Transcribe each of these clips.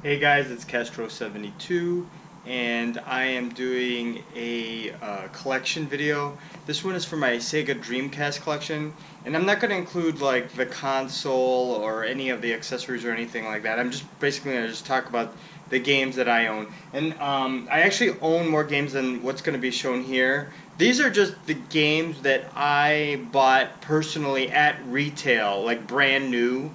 Hey guys, it's Castro72 and I am doing a collection video. This one is for my Sega Dreamcast collection, and I'm not going to include like the console or any of the accessories or anything like that. I'm just basically going to just talk about the games that I own. And I actually own more games than what's going to be shown here. These are just the games that I bought personally at retail, like brand new,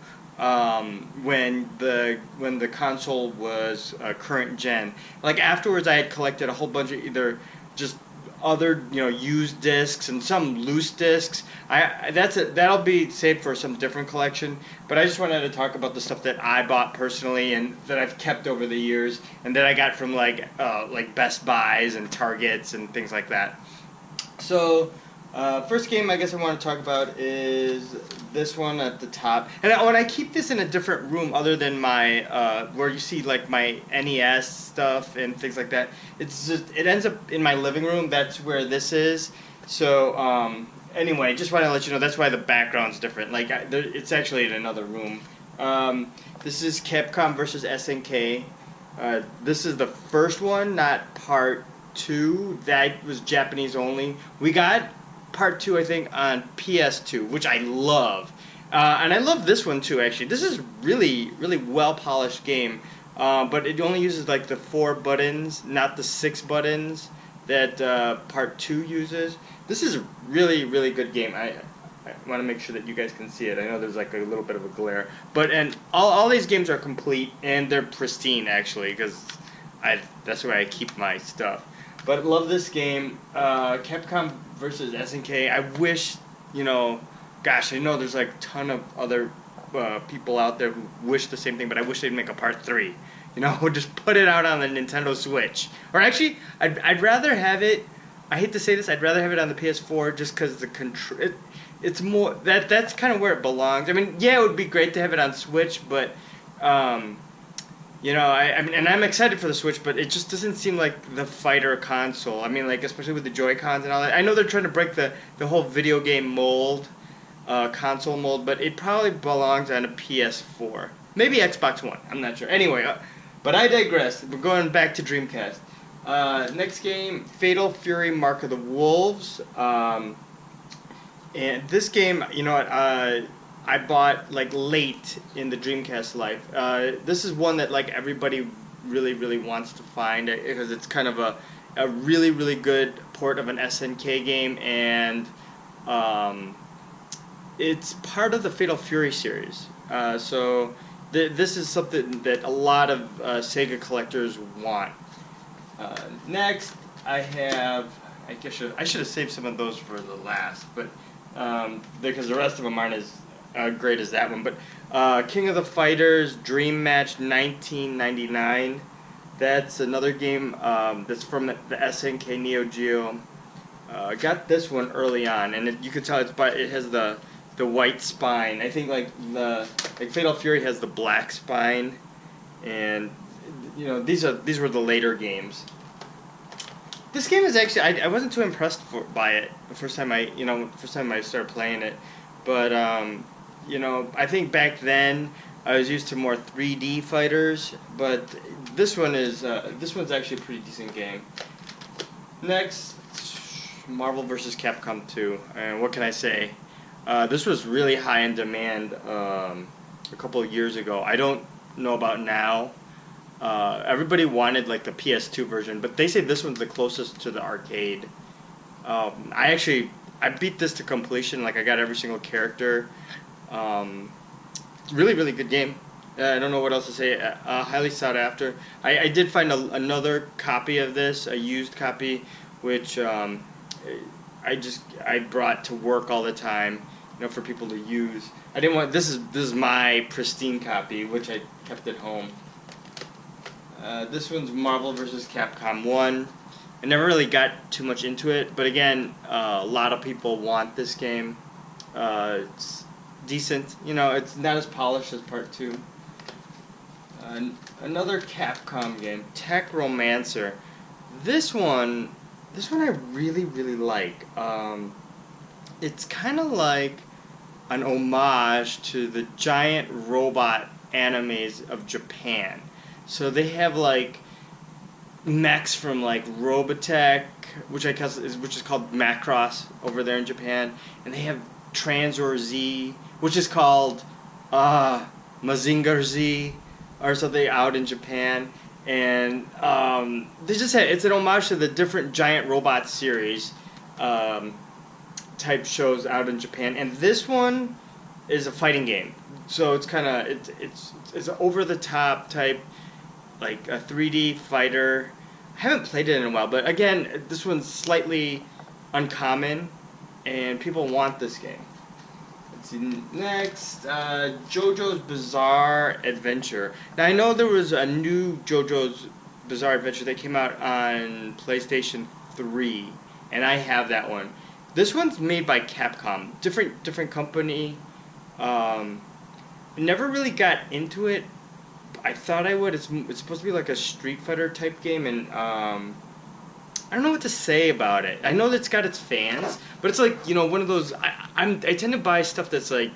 when the console was current gen. Like afterwards, I had collected a whole bunch of either just other used discs and some loose discs. That'll be saved for some different collection. But I just wanted to talk about the stuff that I bought personally and that I've kept over the years and that I got from like Best Buys and Targets and things like that. So. First game I guess I want to talk about is this one at the top. And when I keep this in a different room other than my, where you see like my NES stuff and things like that, it ends up in my living room. That's where this is. So, anyway, just want to let you know that's why the background's different. Like, it's actually in another room. This is Capcom versus SNK. This is the first one, not part 2. That was Japanese only. We got Part 2, I think, on PS2, which I love. And I love this one, too, actually. This is really, really well-polished game. But it only uses, like, the 4 buttons, not the 6 buttons that Part 2 uses. This is a really, really good game. I want to make sure that you guys can see it. I know there's, like, a little bit of a glare. And all these games are complete, and they're pristine, actually, because that's where I keep my stuff. But love this game. Capcom versus SNK. I wish, gosh, I know there's like a ton of other people out there who wish the same thing, but I wish they'd make a part 3. Just put it out on the Nintendo Switch. Or actually, I'd rather have it, I hate to say this, I'd rather have it on the PS4 just because the control, it's more, that's kind of where it belongs. I mean, yeah, it would be great to have it on Switch, but, I mean, and I'm excited for the Switch, but it just doesn't seem like the fighter console. I mean, like, especially with the Joy-Cons and all that. I know they're trying to break the whole video game mold, console mold, but it probably belongs on a PS4. Maybe Xbox One. I'm not sure. Anyway, but I digress. We're going back to Dreamcast. Next game, Fatal Fury Mark of the Wolves. And this game, I bought like late in the Dreamcast life. This is one that like everybody really, really wants to find because it's kind of a really, really good port of an SNK game, and it's part of the Fatal Fury series. So this is something that a lot of Sega collectors want. Next, I should have saved some of those for the last, but because the rest of them aren't as great as that one. But King of the Fighters Dream Match 1999. That's another game that's from the SNK Neo Geo. Got this one early on, and you can tell it has the white spine. I think like Fatal Fury has the black spine, and these were the later games. This game is actually I wasn't too impressed by it the first time I started playing it, but I think back then I was used to more 3D fighters, but this one's actually a pretty decent game. Next, Marvel vs. Capcom 2, and what can I say? This was really high in demand a couple of years ago. I don't know about now. Everybody wanted like the PS2 version, but they say this one's the closest to the arcade. I beat this to completion. Like I got every single character. Really, really good game. I don't know what else to say. Highly sought after. I did find another copy of this, a used copy, which I brought to work all the time, for people to use. I didn't want this is my pristine copy, which I kept at home. This one's Marvel vs. Capcom 1. I never really got too much into it, but again, a lot of people want this game. It's decent. It's not as polished as Part 2. Another Capcom game, Tech Romancer. This one I really, really like. It's kind of like an homage to the giant robot animes of Japan. So they have like mechs from like Robotech, which which is called Macross over there in Japan, and they have Transor Z, which is called Mazinger Z or something out in Japan, and they just had it's an homage to the different giant robot series type shows out in Japan, and this one is a fighting game. So it's kind of it's an over the top type, like a 3D fighter. I haven't played it in a while, but again, this one's slightly uncommon, and people want this game. Let's see next, JoJo's Bizarre Adventure. Now I know there was a new JoJo's Bizarre Adventure that came out on PlayStation 3, and I have that one. This one's made by Capcom, different company. Never really got into it. I thought I would. It's supposed to be like a Street Fighter type game, and I don't know what to say about it. I know that it's got its fans, but it's like, you know, one of those. I tend to buy stuff that's like,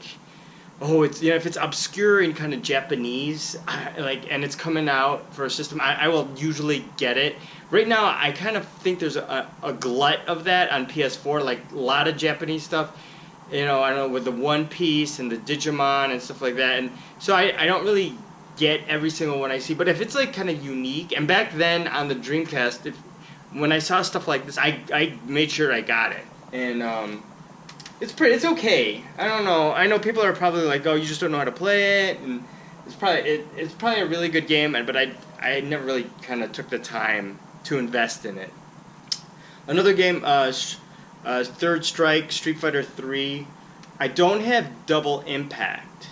oh, it's, you know, if it's obscure and kind of Japanese, and it's coming out for a system, I will usually get it. Right now, I kind of think there's a glut of that on PS4, like a lot of Japanese stuff. You know, I don't know, with the One Piece and the Digimon and stuff like that, and so I don't really get every single one I see. But if it's like kind of unique, and back then on the Dreamcast, when I saw stuff like this, I made sure I got it, and it's okay. I don't know. I know people are probably like, oh, you just don't know how to play it, and it's probably a really good game, but I never really kind of took the time to invest in it. Another game, Third Strike, Street Fighter 3. I don't have Double Impact,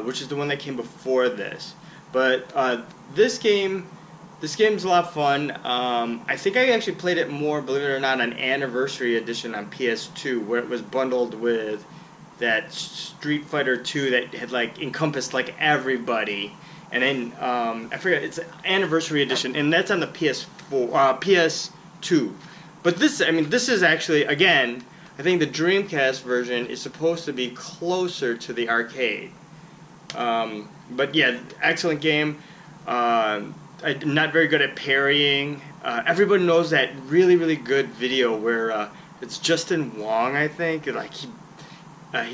which is the one that came before this. But this game's a lot of fun. I think I actually played it more, believe it or not, on Anniversary Edition on PS2, where it was bundled with that Street Fighter 2 that had like encompassed like everybody. And then I forget, it's Anniversary Edition, and that's on the PS2. But this is actually, again, I think the Dreamcast version is supposed to be closer to the arcade. But yeah, excellent game. I'm not very good at parrying. Everybody knows that really good video where it's Justin Wong, I think. Like he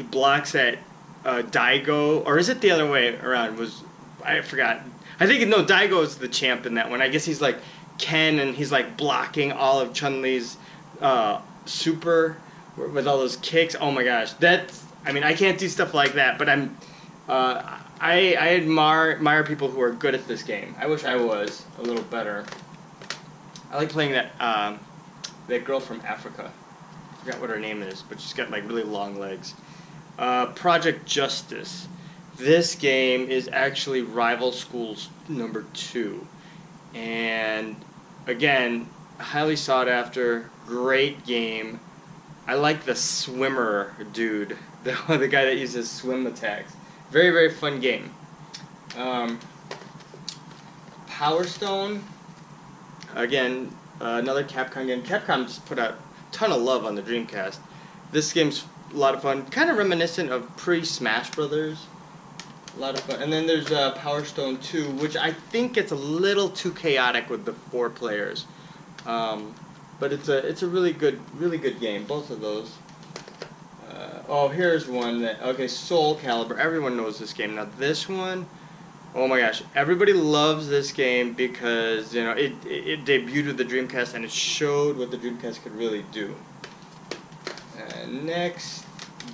blocks at Daigo, or is it the other way around? I forgot. I think Daigo is the champ in that one. I guess he's like Ken, and he's like blocking all of Chun-Li's super with all those kicks. Oh my gosh, I can't do stuff like that, but I admire people who are good at this game. I wish I was a little better. I like playing that girl from Africa. I forgot what her name is, but she's got like really long legs. Project Justice. This game is actually Rival Schools #2. And again, highly sought after, great game. I like the swimmer dude, the guy that uses swim attacks. Very fun game. Power Stone, again, another Capcom game. Capcom just put out a ton of love on the Dreamcast. This game's a lot of fun, kind of reminiscent of pre-Smash Brothers. A lot of fun. And then there's Power Stone 2, which I think gets a little too chaotic with the 4 players. But it's a really good game, both of those. Here's one Soul Calibur. Everyone knows this game. Now this one, oh my gosh, everybody loves this game because, you know, it debuted with the Dreamcast and it showed what the Dreamcast could really do. Next,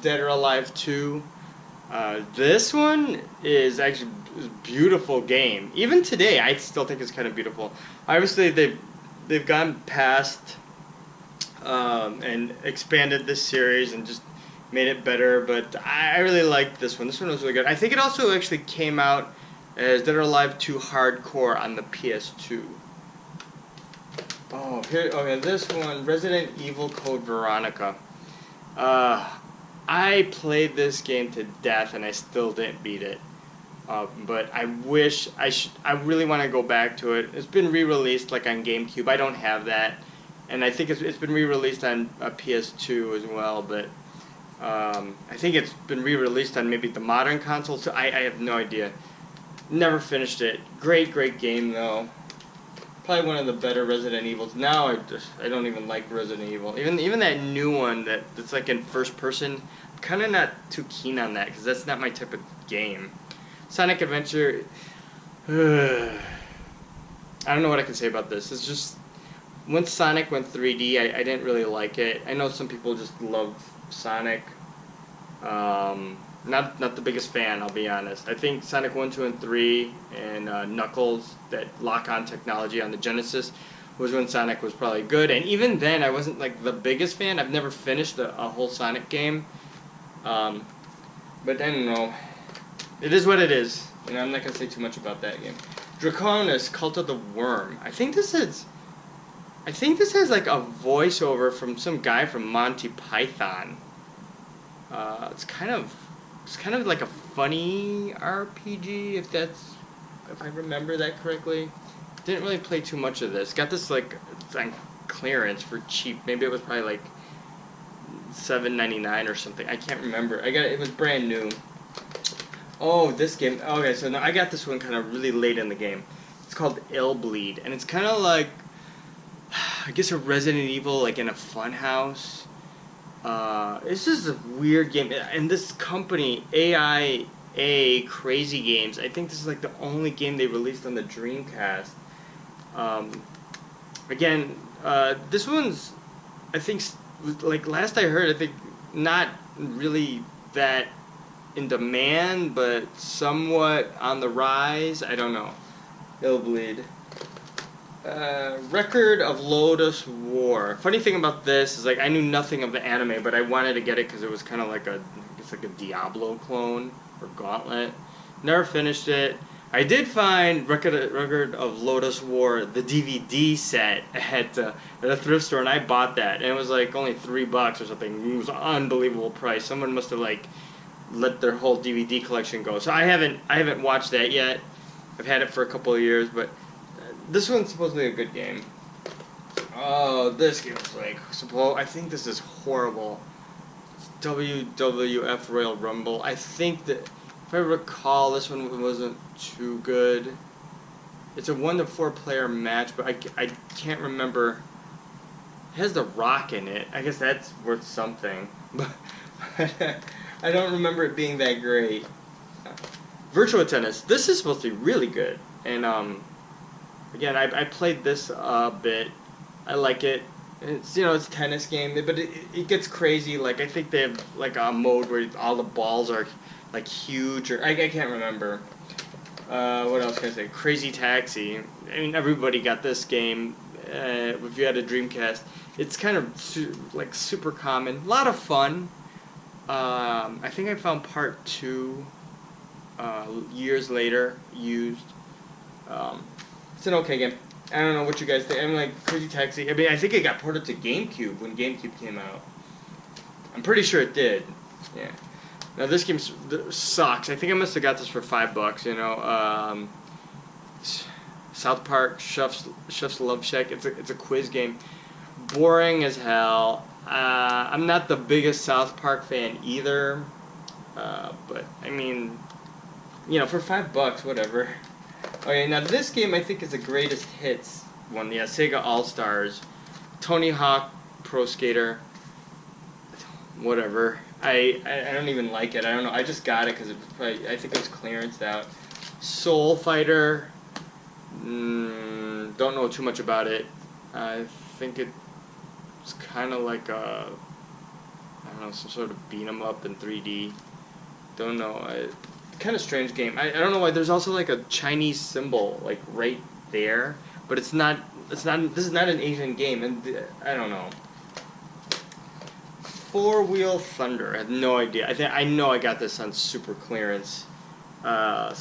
Dead or Alive 2. This one is actually a beautiful game. Even today, I still think it's kind of beautiful. Obviously, they've gone past and expanded this series and just made it better, but I really liked this one. This one was really good. I think it also actually came out as Dead or Alive 2 Hardcore on the PS2. This one, Resident Evil Code Veronica. I played this game to death and I still didn't beat it. But I wish I really want to go back to it. It's been re-released like on GameCube. I don't have that, and I think it's been re-released on PS2 as well. But I think it's been re-released on maybe the modern console. So I have no idea. Never finished it. Great game though. Probably one of the better Resident Evils. Now I don't even like Resident Evil. Even that new one that's like in first person. I'm kind of not too keen on that because that's not my type of game. Sonic Adventure. I don't know what I can say about this. It's just once Sonic went 3D, I didn't really like it. I know some people just love Sonic. Not the biggest fan, I'll be honest. I think Sonic 1, 2, and 3 and Knuckles, that lock-on technology on the Genesis, was when Sonic was probably good. And even then, I wasn't like the biggest fan. I've never finished a whole Sonic game. But I don't know. It is what it is. You know, I'm not going to say too much about that game. Draconis, Cult of the Worm. I think this has like a voiceover from some guy from Monty Python. It's kind of like a funny RPG, if I remember that correctly. Didn't really play too much of this. Got this like on clearance for cheap. Maybe it was probably like $7.99 or something. I can't remember. It was brand new. Oh, this game. Okay, so now I got this one kind of really late in the game. It's called Illbleed, and it's kind of like, I guess, a Resident Evil like in a fun house. This is a weird game, and this company AIA Crazy Games, I think this is like the only game they released on the Dreamcast. Again, this one's, I think, like last I heard, I think not really that in demand, but somewhat on the rise. I don't know. Illbleed. Record of Lotus War. Funny thing about this is, like, I knew nothing of the anime, but I wanted to get it because it was kind of like a Diablo clone or Gauntlet. Never finished it. I did find Record of Lotus War, the DVD set at a thrift store, and I bought that, and it was like only $3 or something. It was an unbelievable price. Someone must have like let their whole DVD collection go. So I haven't watched that yet. I've had it for a couple of years, but this one's supposedly a good game. Oh, this game is like, I think this is horrible. It's WWF Royal Rumble. I think that, if I recall, this one wasn't too good. It's a 1 to 4 player match, but I can't remember. It has The Rock in it. I guess that's worth something. But I don't remember it being that great. Virtua Tennis. This is supposed to be really good. And again, I played this a bit. I like it. It's, you know, it's a tennis game, but it gets crazy. Like, I think they have like a mode where all the balls are like huge, or I can't remember. What else can I say? Crazy Taxi. I mean, everybody got this game. If you had a Dreamcast, it's kind of super common. A lot of fun. I think I found part 2 years later used. It's an okay game. I don't know what you guys think. I mean, like, Crazy Taxi. I mean, I think it got ported to GameCube when GameCube came out. I'm pretty sure it did. Yeah. Now this game sucks. I think I must have got this for $5. You know, South Park, Chef's Love Shack. It's a quiz game. Boring as hell. I'm not the biggest South Park fan either. But I mean, you know, for $5, whatever. Okay, now this game I think is the greatest hits one. Yeah, Sega All Stars, Tony Hawk Pro Skater. Whatever. I don't even like it. I don't know. I just got it because it was probably, I think it was clearanced out. Soul Fighter. Don't know too much about it. I think it's kind of like I don't know, some sort of beat 'em up in 3D. Don't know. Kind of strange game. I don't know why. There's also like a Chinese symbol like right there, but it's not. This is not an Asian game, and I don't know. Four Wheel Thunder. I have no idea. I know I got this on super clearance. I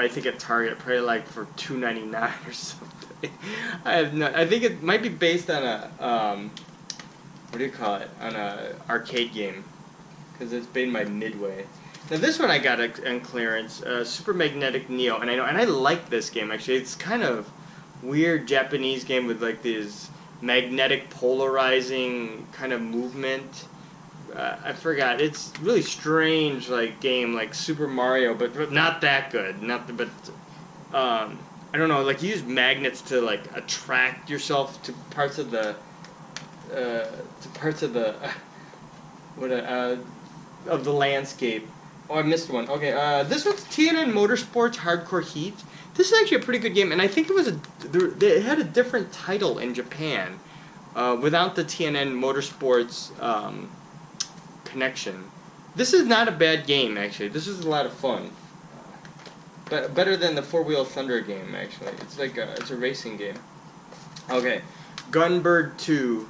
think at Target, probably like for $2.99 or something. I think it might be based on a what do you call it? On a arcade game, because it's made by Midway. Now this one I got on clearance, Super Magnetic Neo, and I like this game actually. It's kind of weird Japanese game with like this magnetic polarizing kind of movement. I forgot. It's really strange like game, like Super Mario, but not that good. But I don't know, like you use magnets to like attract yourself to parts of the of the landscape. Oh, I missed one. Okay, this was TNN Motorsports Hardcore Heat. This is actually a pretty good game, and I think it was it had a different title in Japan, without the TNN Motorsports connection. This is not a bad game, actually. This is a lot of fun. But better than the Four Wheel Thunder game, actually. It's like it's a racing game. Okay, Gunbird 2.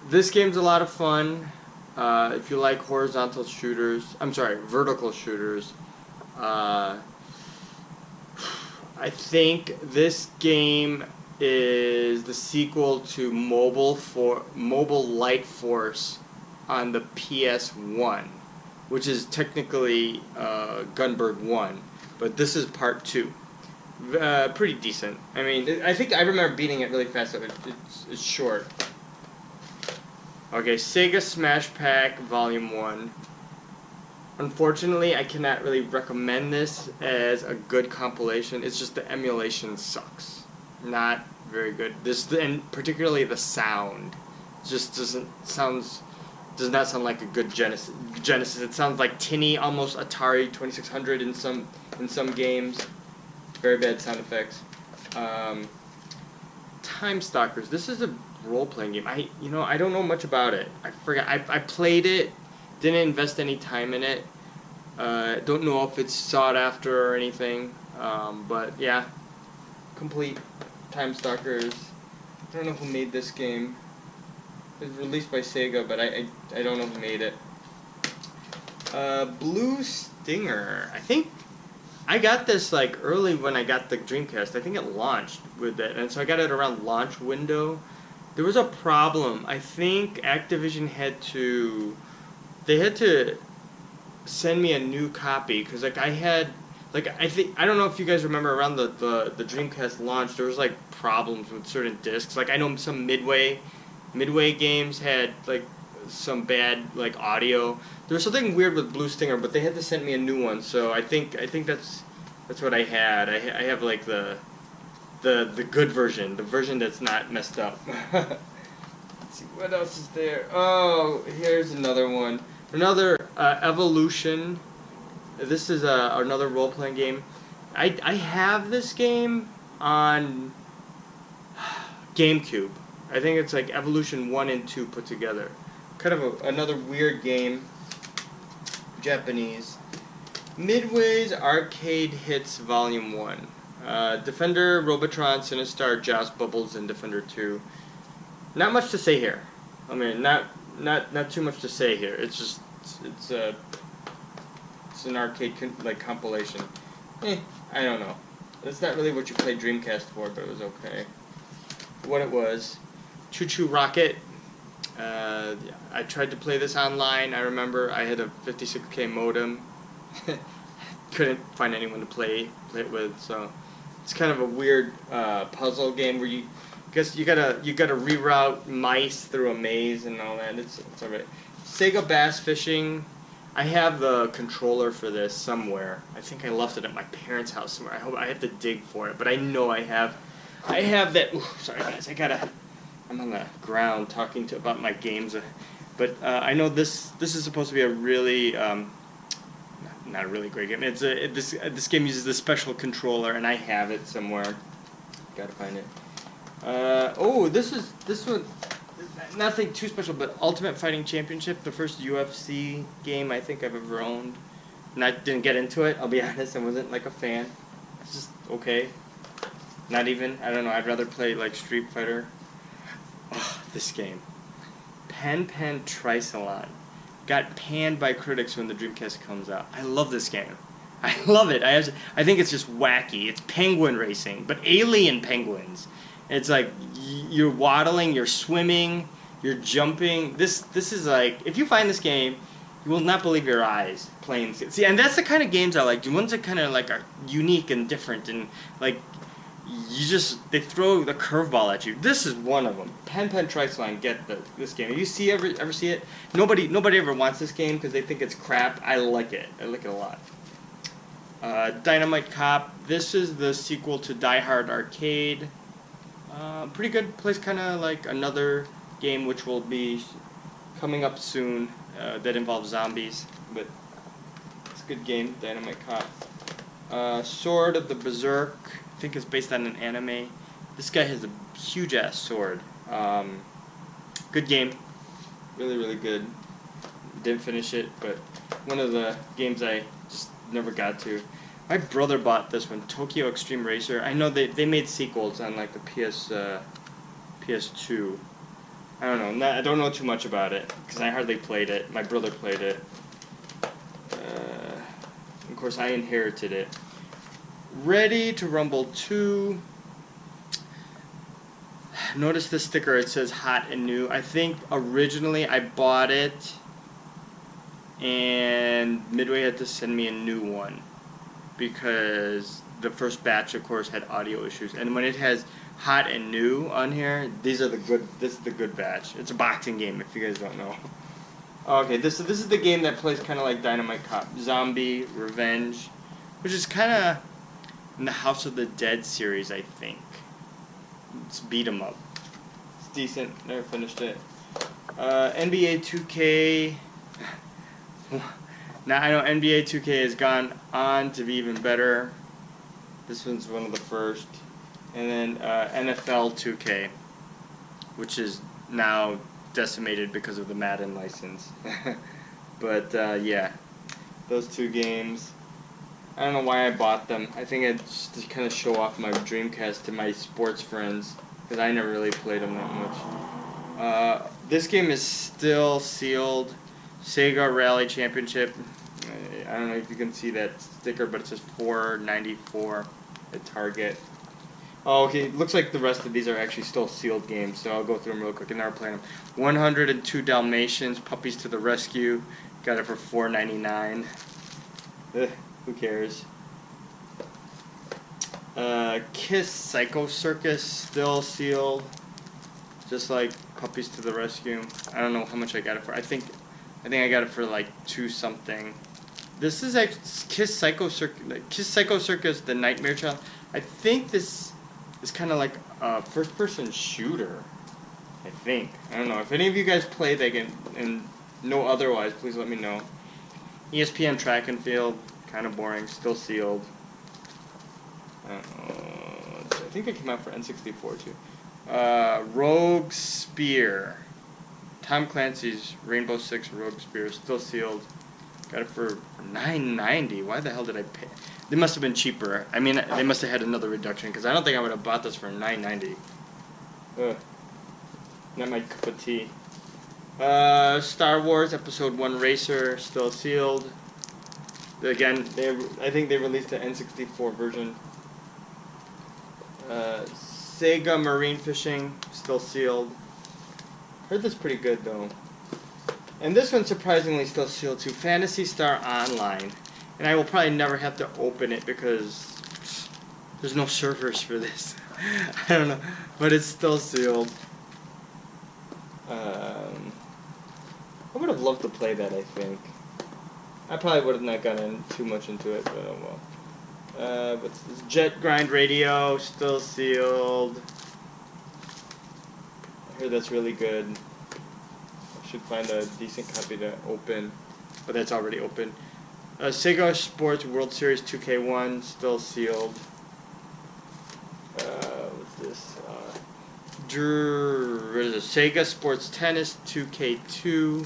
This game's a lot of fun. If you like horizontal shooters, vertical shooters. I think this game is the sequel to Mobile Light Force on the PS1, which is technically Gunbird 1, but this is part 2. Pretty decent. I mean, I think I remember beating it really fast, so it's short. Okay, Sega Smash Pack Volume 1. Unfortunately, I cannot really recommend this as a good compilation. It's just the emulation sucks. Not very good. And particularly the sound just does not sound like a good Genesis. It sounds like tinny, almost Atari 2600 in some games. Very bad sound effects. Time Stalkers. This is a role-playing game. I don't know much about it. I forgot. I played it. Didn't invest any time in it. Don't know if it's sought after or anything. But yeah, complete Time Stalkers. I don't know who made this game. It was released by Sega, but I don't know who made it. Blue Stinger. I think I got this like early when I got the Dreamcast. I think it launched with it, and so I got it around launch window. There was a problem. I think Activision had to send me a new copy because like I don't know if you guys remember around the Dreamcast launch there was like problems with certain discs. Like I know some Midway games had like some bad like audio. There was something weird with Blue Stinger, but they had to send me a new one. So I think that's what I had. I have like the good version, the version that's not messed up. Let's see what else is there. Oh, here's another one. Another Evolution. This is another role-playing game. I have this game on GameCube. I think it's like Evolution 1 and 2 put together. Kind of another weird game. Japanese. Midway's Arcade Hits Volume 1. Defender, Robotron, Sinistar, Joust, Bubbles, and Defender 2. Not much to say here. I mean, not too much to say here. It's just it's an arcade compilation. I don't know. That's not really what you play Dreamcast for, but it was okay. What it was, Choo Choo Rocket. Yeah, I tried to play this online. I remember I had a 56K modem. Couldn't find anyone to play it with, so it's kind of a weird puzzle game where you gotta reroute mice through a maze and all that. It's alright. Sega Bass Fishing. I have the controller for this somewhere. I think I left it at my parents' house somewhere. I have to dig for it, but I know I have that. Ooh, sorry guys, I'm on the ground talking about my games, but I know this is supposed to be a really not a really great game. This game uses the special controller, and I have it somewhere. Gotta find it. This one. Nothing too special, but Ultimate Fighting Championship, the first UFC game I think I've ever owned. And I didn't get into it, I'll be honest, I wasn't like a fan. It's just okay. Not even, I don't know, I'd rather play like Street Fighter. Oh, this game. Pen Trisalon. Got panned by critics when the Dreamcast comes out. I love this game. I love it. I think it's just wacky. It's penguin racing, but alien penguins. It's like you're waddling, you're swimming, you're jumping. This is like, if you find this game, you will not believe your eyes playing. See, and that's the kind of games I like. The ones that kind of like are unique and different, and like they throw the curveball at you. This is one of them. Pen Triceline, get this game. If you ever see it? Nobody ever wants this game because they think it's crap. I like it. I like it a lot. Dynamite Cop. This is the sequel to Die Hard Arcade. Pretty good. Plays kind of like another game which will be coming up soon that involves zombies. But it's a good game, Dynamite Cop. Sword of the Berserk. I think it's based on an anime. This guy has a huge ass sword. Good game. Really, really good. Didn't finish it, but one of the games I just never got to. My brother bought this one, Tokyo Extreme Racer. I know they made sequels on like the PS2. I don't know. I don't know too much about it because I hardly played it. My brother played it. Of course, I inherited it. Ready to Rumble 2. Notice the sticker. It says hot and new. I think originally I bought it, and Midway had to send me a new one because the first batch, of course, had audio issues. And when it has hot and new on here, these are the good. This is the good batch. It's a boxing game, if you guys don't know. Okay, this is the game that plays kind of like Dynamite Cop, Zombie Revenge, which is kind of in the House of the Dead series, I think. It's beat 'em up. It's decent. Never finished it. NBA 2K. Now I know NBA 2K has gone on to be even better. This one's one of the first. And then NFL 2K, which is now decimated because of the Madden license. But yeah, those two games. I don't know why I bought them. I think it's just to kind of show off my Dreamcast to my sports friends, because I never really played them that much. This game is still sealed. Sega Rally Championship. I don't know if you can see that sticker, but it says $4.94 at Target. Oh, okay. It looks like the rest of these are actually still sealed games, so I'll go through them real quick and never play them. 102 Dalmatians, Puppies to the Rescue. Got it for $4.99. Who cares? Kiss Psycho Circus, still sealed. Just like Puppies to the Rescue. I don't know how much I got it for. I think I got it for like $2 something. This is actually Kiss Psycho Circus, The Nightmare Child. I think this is kind of like a first-person shooter. I think. I don't know. If any of you guys play that game and know otherwise, please let me know. ESPN Track and Field, kind of boring, still sealed. I think it came out for N64 too. Rogue Spear. Tom Clancy's Rainbow Six Rogue Spear, still sealed. Got it for $9.90. Why the hell did I pay? They must have been cheaper. I mean, they must have had another reduction, because I don't think I would have bought this for $9.90. Not my cup of tea. Star Wars Episode 1 Racer, still sealed. Again, I think they released the N64 version. Sega Marine Fishing, still sealed. Heard this pretty good though. And this one surprisingly still sealed too. Phantasy Star Online. And I will probably never have to open it because there's no servers for this. I don't know. But it's still sealed. I would have loved to play that, I think. I probably would have not gotten too much into it, but oh well. What's this? Jet Grind Radio, still sealed. I hear that's really good. I should find a decent copy to open, but that's already open. Sega Sports World Series 2K1, still sealed. What's this? What is it? Sega Sports Tennis 2K2,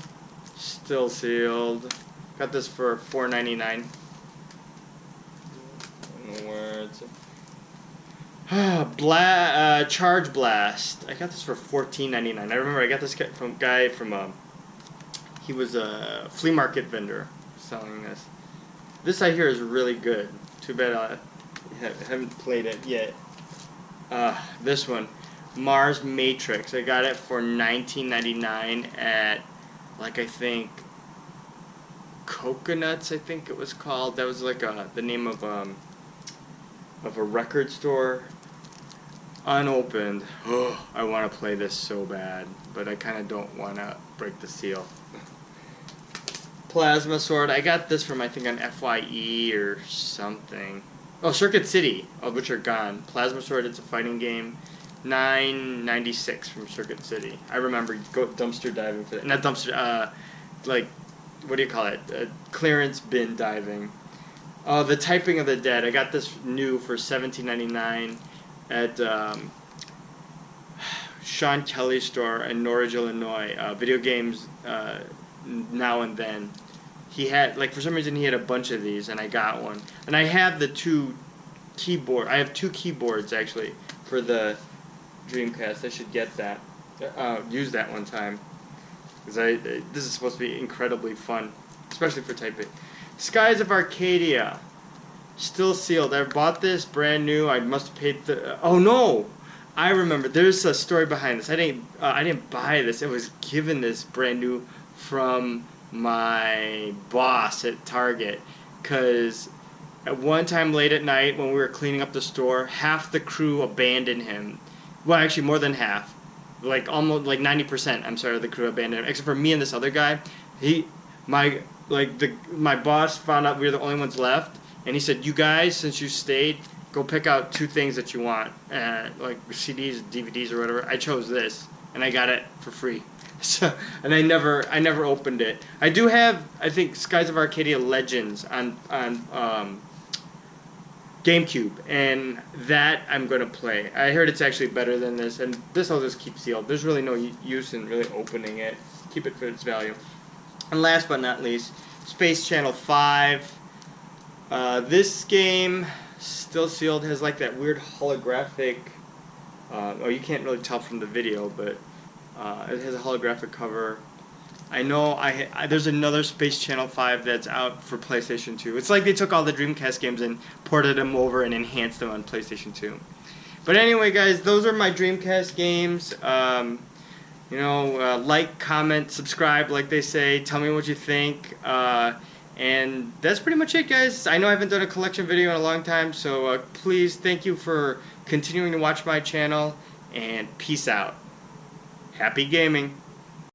still sealed. Got this for $4.99. I don't know where it's at. Charge Blast. I got this for $14.99. I remember I got this guy from he was a flea market vendor selling this. This I hear is really good. Too bad I haven't played it yet. This one, Mars Matrix. I got it for $19.99 at, like, I think Coconuts, I think it was called. That was like the name of a record store. Unopened. Oh, I want to play this so bad, but I kind of don't want to break the seal. Plasma Sword. I got this from, I think, on FYE or something. Oh, Circuit City, of which are gone. Plasma Sword, it's a fighting game. $9.96 from Circuit City. I remember go dumpster diving for that. Not dumpster, like, what do you call it? Clearance bin diving. Oh, The Typing of the Dead. I got this new for $17.99 at Sean Kelly's store in Norridge, Illinois. Video games now and then. He had, like, for some reason he had a bunch of these, and I got one. And I have the two keyboards actually for the Dreamcast. I should get that. Use that one time, because this is supposed to be incredibly fun, especially for typing. Skies of Arcadia, still sealed. I bought this brand new. I must have paid the. Oh no, I remember. There's a story behind this. I didn't buy this. I was given this brand new from my boss at Target, because at one time late at night when we were cleaning up the store, half the crew abandoned him. Well, actually more than half, like almost like 90%. I'm sorry, of the crew abandoned him, except for me and this other guy. My boss found out we were the only ones left, and he said, "You guys, since you stayed, go pick out 2 things that you want, like CDs, DVDs, or whatever." I chose this, and I got it for free. So, and I never opened it. I do have, I think, Skies of Arcadia Legends on GameCube, and that I'm gonna play. I heard it's actually better than this, and this I'll just keep sealed. There's really no use in really opening it. Keep it for its value. And last but not least, Space Channel 5. This game, still sealed, has like that weird holographic. Oh, you can't really tell from the video, but it has a holographic cover. I know there's another Space Channel 5 that's out for PlayStation 2. It's like they took all the Dreamcast games and ported them over and enhanced them on PlayStation 2. But anyway, guys, those are my Dreamcast games. Like, comment, subscribe, like they say. Tell me what you think. And that's pretty much it, guys. I know I haven't done a collection video in a long time, so please, thank you for continuing to watch my channel, and peace out. Happy gaming.